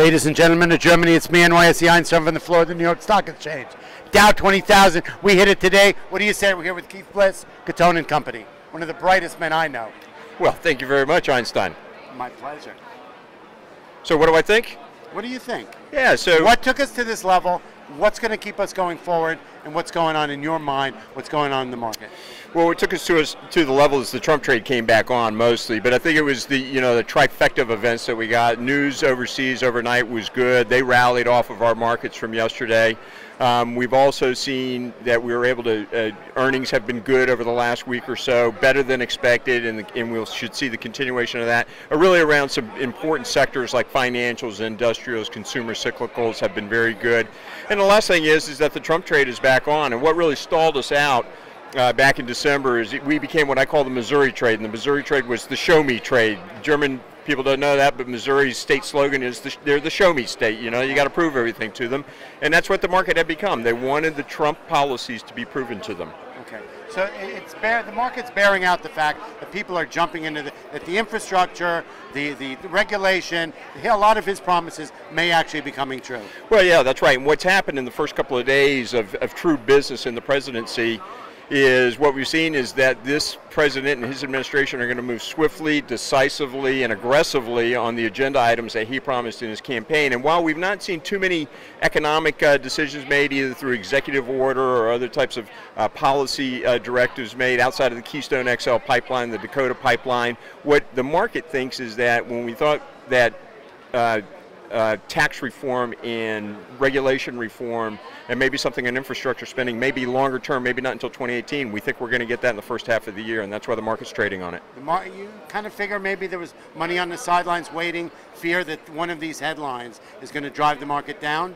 Ladies and gentlemen of Germany, it's me, NYSEinstein, from the floor of the New York Stock Exchange. Dow 20,000, we hit it today. What do you say? We're here with Keith Bliss, Cuttone Company, one of the brightest men I know. Well, thank you very much, Einstein. My pleasure. So what do I think? What do you think? Yeah, so... What took us to this level? What's going to keep us going forward? And what's going on in your mind? What's going on in the market? Well, what took us to the level is the Trump trade came back on mostly, but I think it was the the trifecta of events that we got. News overseas overnight was good. They rallied off of our markets from yesterday. We've also seen that we were able to, earnings have been good over the last week or so, better than expected, and we should see the continuation of that. Really around some important sectors like financials, industrials, consumer cyclicals have been very good. And the last thing is that the Trump trade is back on, and what really stalled us out back in December is we became what I call the Missouri trade, and the Missouri trade was the show me trade. German people don't know that, but Missouri's state slogan is they're the show me state. You got to prove everything to them, and that's what the market had become. They wanted the Trump policies to be proven to them. Okay, so the market's bearing out the fact that people are jumping into the infrastructure, the regulation, a lot of his promises may actually be coming true. Well, yeah, that's right. And what's happened in the first couple of days of true business in the presidency is what we've seen is that this president and his administration are going to move swiftly, decisively, and aggressively on the agenda items that he promised in his campaign. And while we've not seen too many economic decisions made either through executive order or other types of policy directives made outside of the Keystone XL pipeline, the Dakota pipeline, what the market thinks is that when we thought that tax reform and regulation reform and maybe something in infrastructure spending, maybe longer term, maybe not until 2018. We think we're going to get that in the first half of the year, and that's why the market's trading on it. You kind of figure maybe there was money on the sidelines waiting, fear that one of these headlines is going to drive the market down?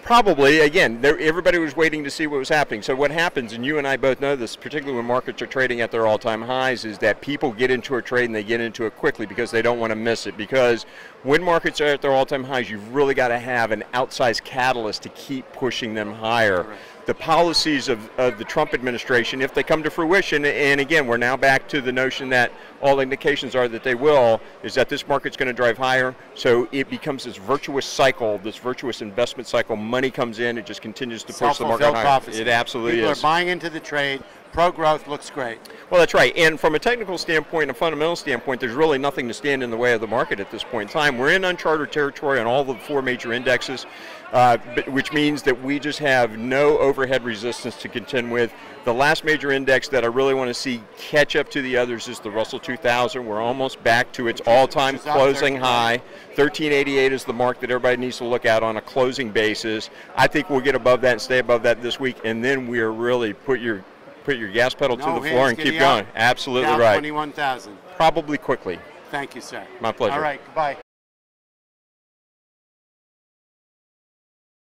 Probably. Again, everybody was waiting to see what was happening. So what happens, and you and I both know this, particularly when markets are trading at their all-time highs, is that people get into a trade and they get into it quickly because they don't want to miss it. Because when markets are at their all-time highs, you've really got to have an outsized catalyst to keep pushing them higher. Right. The policies of the Trump administration, if they come to fruition, and again, we're now back to the notion that all indications are that they will, is that this market's going to drive higher, so it becomes this virtuous cycle, this virtuous investment cycle. Money comes in, it just continues to push the market higher. Prophecy. It absolutely is. People are buying into the trade. Pro-growth looks great. Well, that's right. And from a technical standpoint and a fundamental standpoint, there's really nothing to stand in the way of the market at this point in time. We're in uncharted territory on all the four major indexes, which means that we just have no overhead resistance to contend with. The last major index that I really want to see catch up to the others is the Russell 2000. We're almost back to its all-time closing high. 1388 is the mark that everybody needs to look at on a closing basis. I think we'll get above that and stay above that this week, and then we are really put your gas pedal to the floor and keep going. Absolutely right. 21,000. Probably quickly. Thank you, sir. My pleasure. All right, goodbye.